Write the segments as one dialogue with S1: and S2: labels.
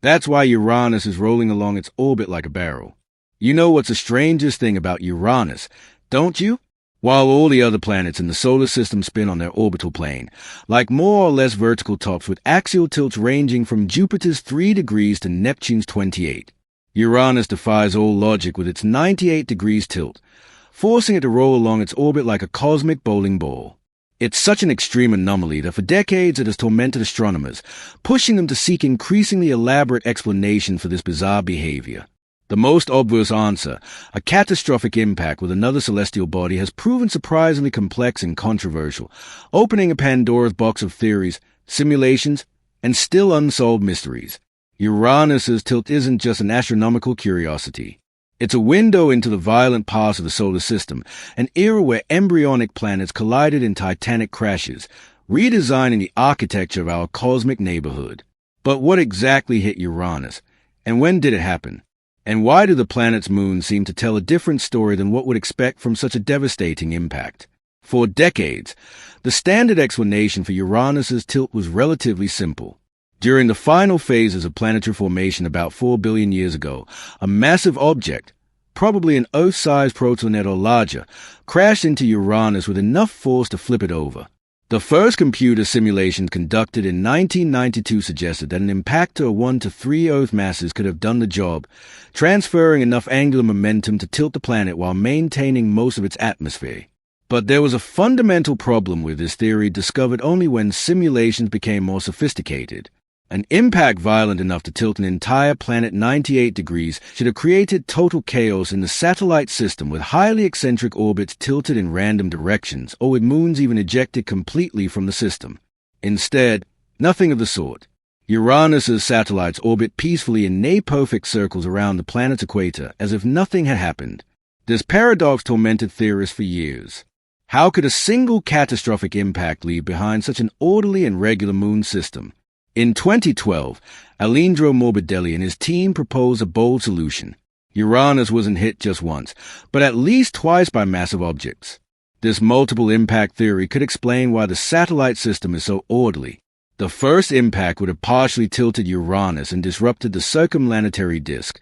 S1: That's why Uranus is rolling along its orbit like a barrel. You know what's the strangest thing about Uranus, don't you? While all the other planets in the solar system spin on their orbital plane, like more or less vertical tops with axial tilts ranging from Jupiter's 3 degrees to Neptune's 28. Uranus defies all logic with its 98 degrees tilt, forcing it to roll along its orbit like a cosmic bowling ball. It's such an extreme anomaly that for decades it has tormented astronomers, pushing them to seek increasingly elaborate explanations for this bizarre behavior. The most obvious answer, a catastrophic impact with another celestial body, has proven surprisingly complex and controversial, opening a Pandora's box of theories, simulations, and still unsolved mysteries. Uranus's tilt isn't just an astronomical curiosity. It's a window into the violent past of the solar system, an era where embryonic planets collided in titanic crashes, redesigning the architecture of our cosmic neighborhood. But what exactly hit Uranus, and when did it happen? And why do the planet's moons seem to tell a different story than what would expect from such a devastating impact? For decades, the standard explanation for Uranus's tilt was relatively simple. During the final phases of planetary formation about 4 billion years ago, a massive object, probably an Earth-sized protonet or larger, crashed into Uranus with enough force to flip it over. The first computer simulation conducted in 1992 suggested that an impactor of 1 to 3 Earth masses could have done the job, transferring enough angular momentum to tilt the planet while maintaining most of its atmosphere. But there was a fundamental problem with this theory discovered only when simulations became more sophisticated. An impact violent enough to tilt an entire planet 98 degrees should have created total chaos in the satellite system, with highly eccentric orbits tilted in random directions, or with moons even ejected completely from the system. Instead, nothing of the sort. Uranus's satellites orbit peacefully in near-perfect circles around the planet's equator, as if nothing had happened. This paradox tormented theorists for years. How could a single catastrophic impact leave behind such an orderly and regular moon system? In 2012, Alejandro Morbidelli and his team proposed a bold solution. Uranus wasn't hit just once, but at least twice by massive objects. This multiple impact theory could explain why the satellite system is so orderly. The first impact would have partially tilted Uranus and disrupted the circumplanetary disk,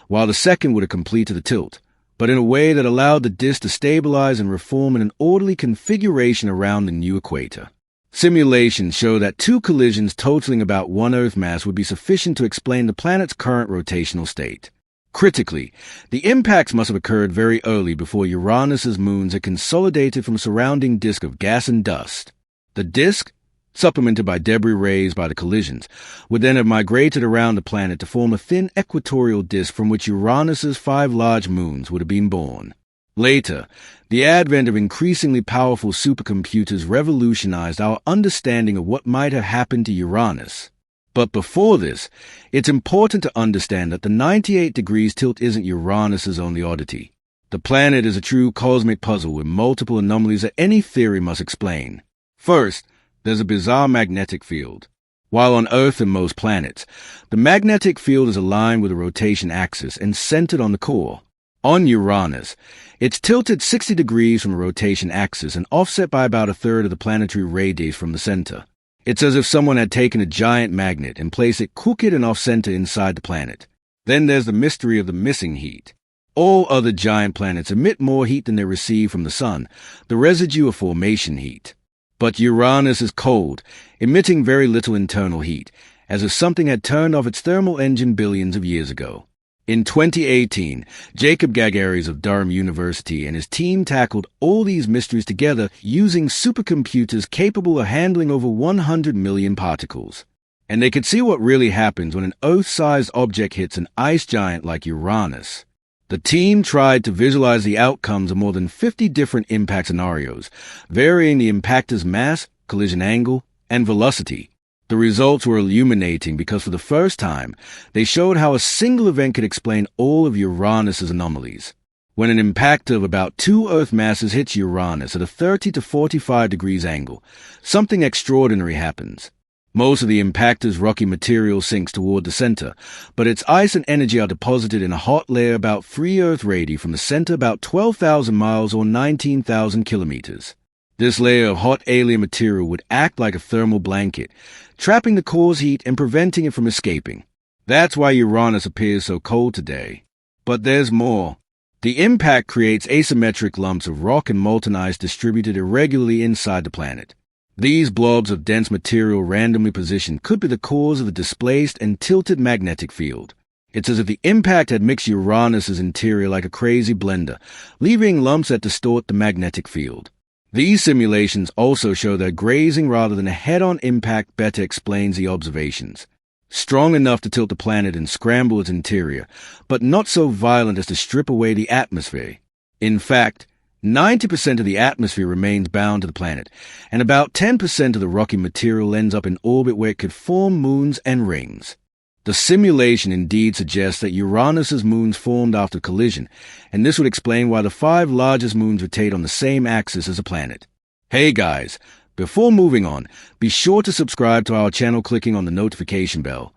S1: while the second would have completed the tilt, but in a way that allowed the disk to stabilize and reform in an orderly configuration around the new equator. Simulations show that 2 collisions totaling about 1 Earth mass would be sufficient to explain the planet's current rotational state. Critically, the impacts must have occurred very early before Uranus's moons had consolidated from a surrounding disk of gas and dust. The disk, supplemented by debris raised by the collisions, would then have migrated around the planet to form a thin equatorial disk from which Uranus's 5 large moons would have been born. Later, the advent of increasingly powerful supercomputers revolutionized our understanding of what might have happened to Uranus. But before this, it's important to understand that the 98 degrees tilt isn't Uranus's only oddity. The planet is a true cosmic puzzle with multiple anomalies that any theory must explain. First, there's a bizarre magnetic field. While on Earth and most planets, the magnetic field is aligned with the rotation axis and centered on the core. On Uranus, it's tilted 60 degrees from the rotation axis and offset by about a third of the planetary radius from the center. It's as if someone had taken a giant magnet and placed it crooked and off-center inside the planet. Then there's the mystery of the missing heat. All other giant planets emit more heat than they receive from the sun, the residue of formation heat. But Uranus is cold, emitting very little internal heat, as if something had turned off its thermal engine billions of years ago. In 2018, Jacob Gagaris of Durham University and his team tackled all these mysteries together using supercomputers capable of handling over 100 million particles. And they could see what really happens when an Earth-sized object hits an ice giant like Uranus. The team tried to visualize the outcomes of more than 50 different impact scenarios, varying the impactor's mass, collision angle, and velocity. The results were illuminating because for the first time, they showed how a single event could explain all of Uranus's anomalies. When an impactor of about 2 Earth masses hits Uranus at a 30 to 45 degrees angle, something extraordinary happens. Most of the impactor's rocky material sinks toward the center, but its ice and energy are deposited in a hot layer about 3 Earth radii from the center about 12,000 miles or 19,000 kilometers. This layer of hot alien material would act like a thermal blanket, trapping the core's heat and preventing it from escaping. That's why Uranus appears so cold today. But there's more. The impact creates asymmetric lumps of rock and molten ice distributed irregularly inside the planet. These blobs of dense material randomly positioned could be the cause of the displaced and tilted magnetic field. It's as if the impact had mixed Uranus's interior like a crazy blender, leaving lumps that distort the magnetic field. These simulations also show that grazing rather than a head-on impact better explains the observations. Strong enough to tilt the planet and scramble its interior, but not so violent as to strip away the atmosphere. In fact, 90% of the atmosphere remains bound to the planet, and about 10% of the rocky material ends up in orbit where it could form moons and rings. The simulation indeed suggests that Uranus's moons formed after collision, and this would explain why the 5 largest moons rotate on the same axis as a planet. Hey guys, before moving on, be sure to subscribe to our channel clicking on the notification bell,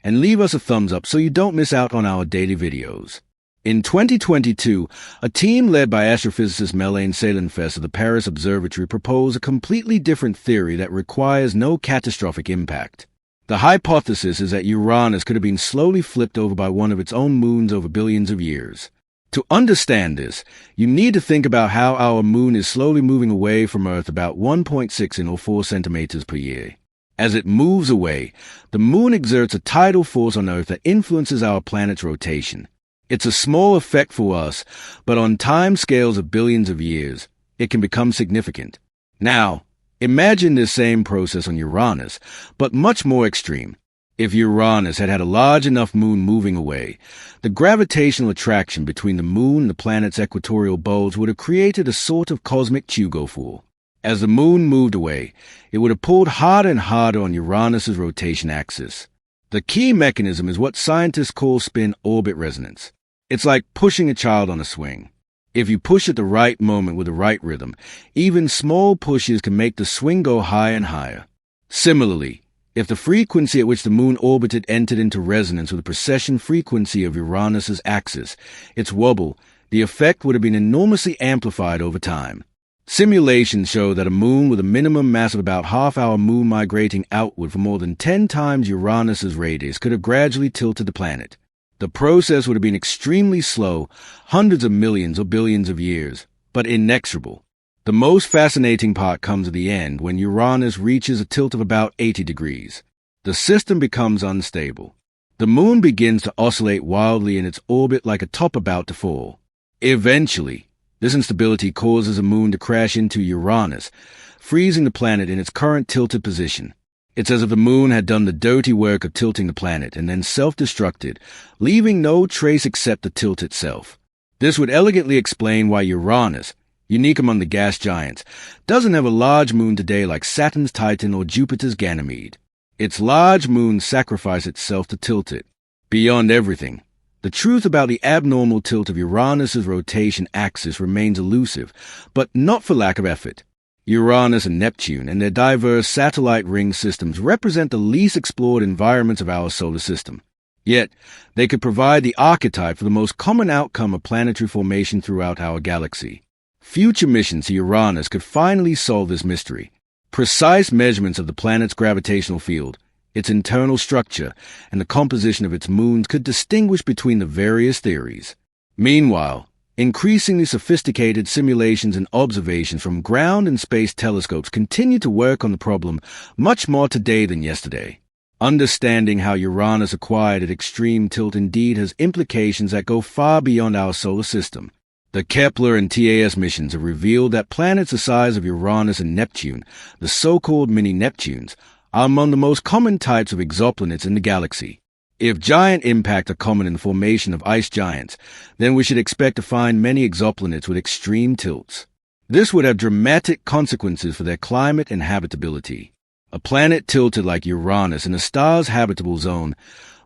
S1: and leave us a thumbs up so you don't miss out on our daily videos. In 2022, a team led by astrophysicist Melaine Salenfest of the Paris Observatory proposed a completely different theory that requires no catastrophic impact. The hypothesis is that Uranus could have been slowly flipped over by one of its own moons over billions of years. To understand this, you need to think about how our moon is slowly moving away from Earth about 1.6 or 4 centimeters per year. As it moves away, the moon exerts a tidal force on Earth that influences our planet's rotation. It's a small effect for us, but on time scales of billions of years, it can become significant. Now, imagine this same process on Uranus, but much more extreme. If Uranus had a large enough moon moving away, the gravitational attraction between the moon and the planet's equatorial bulge would have created a sort of cosmic tug-of-war. As the moon moved away, it would have pulled harder and harder on Uranus's rotation axis. The key mechanism is what scientists call spin-orbit resonance. It's like pushing a child on a swing. If you push at the right moment with the right rhythm, even small pushes can make the swing go higher and higher. Similarly, if the frequency at which the moon orbited entered into resonance with the precession frequency of Uranus's axis, its wobble, the effect would have been enormously amplified over time. Simulations show that a moon with a minimum mass of about half our moon migrating outward for more than 10 times Uranus's radius could have gradually tilted the planet. The process would have been extremely slow, hundreds of millions or billions of years, but inexorable. The most fascinating part comes at the end when Uranus reaches a tilt of about 80 degrees. The system becomes unstable. The moon begins to oscillate wildly in its orbit like a top about to fall. Eventually, this instability causes the moon to crash into Uranus, freezing the planet in its current tilted position. It's as if the moon had done the dirty work of tilting the planet and then self-destructed, leaving no trace except the tilt itself. This would elegantly explain why Uranus, unique among the gas giants, doesn't have a large moon today like Saturn's Titan or Jupiter's Ganymede. Its large moon sacrificed itself to tilt it. Beyond everything, the truth about the abnormal tilt of Uranus's rotation axis remains elusive, but not for lack of effort. Uranus and Neptune and their diverse satellite ring systems represent the least explored environments of our solar system. Yet, they could provide the archetype for the most common outcome of planetary formation throughout our galaxy. Future missions to Uranus could finally solve this mystery. Precise measurements of the planet's gravitational field, its internal structure, and the composition of its moons could distinguish between the various theories. Meanwhile, increasingly sophisticated simulations and observations from ground and space telescopes continue to work on the problem much more today than yesterday. Understanding how Uranus acquired its extreme tilt indeed has implications that go far beyond our solar system. The Kepler and TAS missions have revealed that planets the size of Uranus and Neptune, the so-called mini-Neptunes, are among the most common types of exoplanets in the galaxy. If giant impacts are common in the formation of ice giants, then we should expect to find many exoplanets with extreme tilts. This would have dramatic consequences for their climate and habitability. A planet tilted like Uranus in a star's habitable zone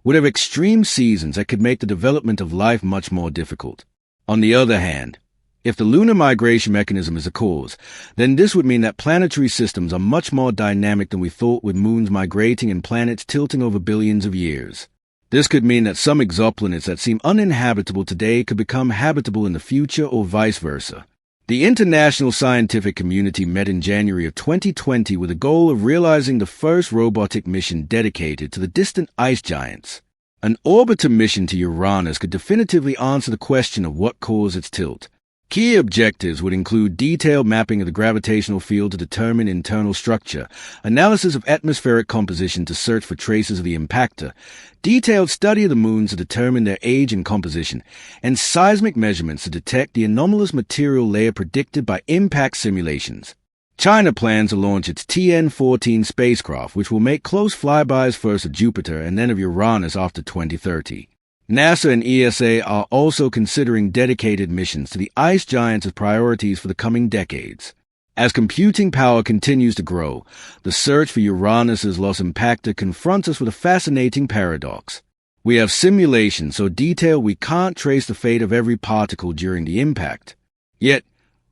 S1: would have extreme seasons that could make the development of life much more difficult. On the other hand, if the lunar migration mechanism is a cause, then this would mean that planetary systems are much more dynamic than we thought, with moons migrating and planets tilting over billions of years. This could mean that some exoplanets that seem uninhabitable today could become habitable in the future, or vice versa. The international scientific community met in January of 2020 with the goal of realizing the first robotic mission dedicated to the distant ice giants. An orbiter mission to Uranus could definitively answer the question of what caused its tilt. Key objectives would include detailed mapping of the gravitational field to determine internal structure, analysis of atmospheric composition to search for traces of the impactor, detailed study of the moons to determine their age and composition, and seismic measurements to detect the anomalous material layer predicted by impact simulations. China plans to launch its TN-14 spacecraft, which will make close flybys first of Jupiter and then of Uranus after 2030. NASA and ESA are also considering dedicated missions to the ice giants as priorities for the coming decades. As computing power continues to grow, the search for Uranus's lost impactor confronts us with a fascinating paradox. We have simulations so detailed we can't trace the fate of every particle during the impact. Yet,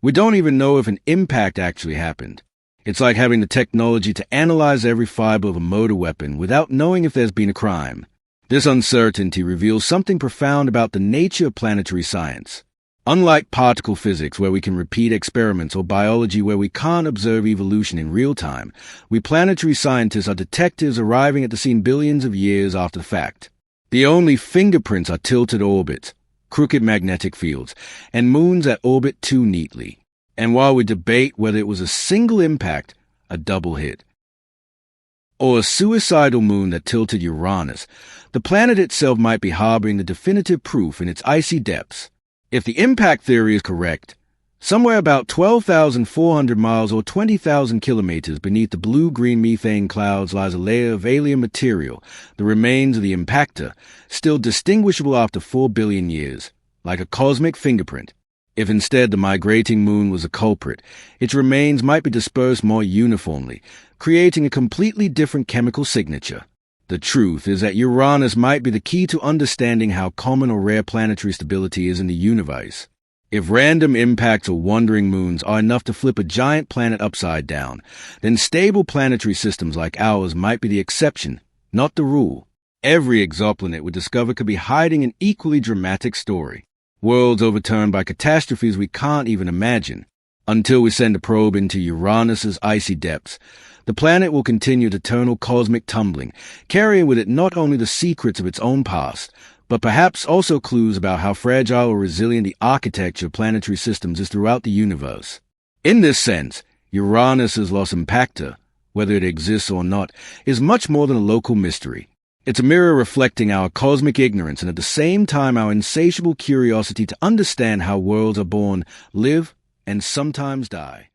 S1: we don't even know if an impact actually happened. It's like having the technology to analyze every fiber of a motor weapon without knowing if there's been a crime. This uncertainty reveals something profound about the nature of planetary science. Unlike particle physics, where we can repeat experiments, or biology, where we can't observe evolution in real time, we planetary scientists are detectives arriving at the scene billions of years after the fact. The only fingerprints are tilted orbits, crooked magnetic fields, and moons that orbit too neatly. And while we debate whether it was a single impact, a double hit, or a suicidal moon that tilted Uranus, the planet itself might be harboring the definitive proof in its icy depths. If the impact theory is correct, somewhere about 12,400 miles or 20,000 kilometers beneath the blue-green methane clouds lies a layer of alien material, the remains of the impactor, still distinguishable after 4 billion years, like a cosmic fingerprint. If instead the migrating moon was a culprit, its remains might be dispersed more uniformly, creating a completely different chemical signature. The truth is that Uranus might be the key to understanding how common or rare planetary stability is in the universe. If random impacts or wandering moons are enough to flip a giant planet upside down, then stable planetary systems like ours might be the exception, not the rule. Every exoplanet we discover could be hiding an equally dramatic story. Worlds overturned by catastrophes we can't even imagine. Until we send a probe into Uranus's icy depths, the planet will continue its eternal cosmic tumbling, carrying with it not only the secrets of its own past, but perhaps also clues about how fragile or resilient the architecture of planetary systems is throughout the universe. In this sense, Uranus's lost impactor, whether it exists or not, is much more than a local mystery. It's a mirror reflecting our cosmic ignorance and at the same time our insatiable curiosity to understand how worlds are born, live, and sometimes die.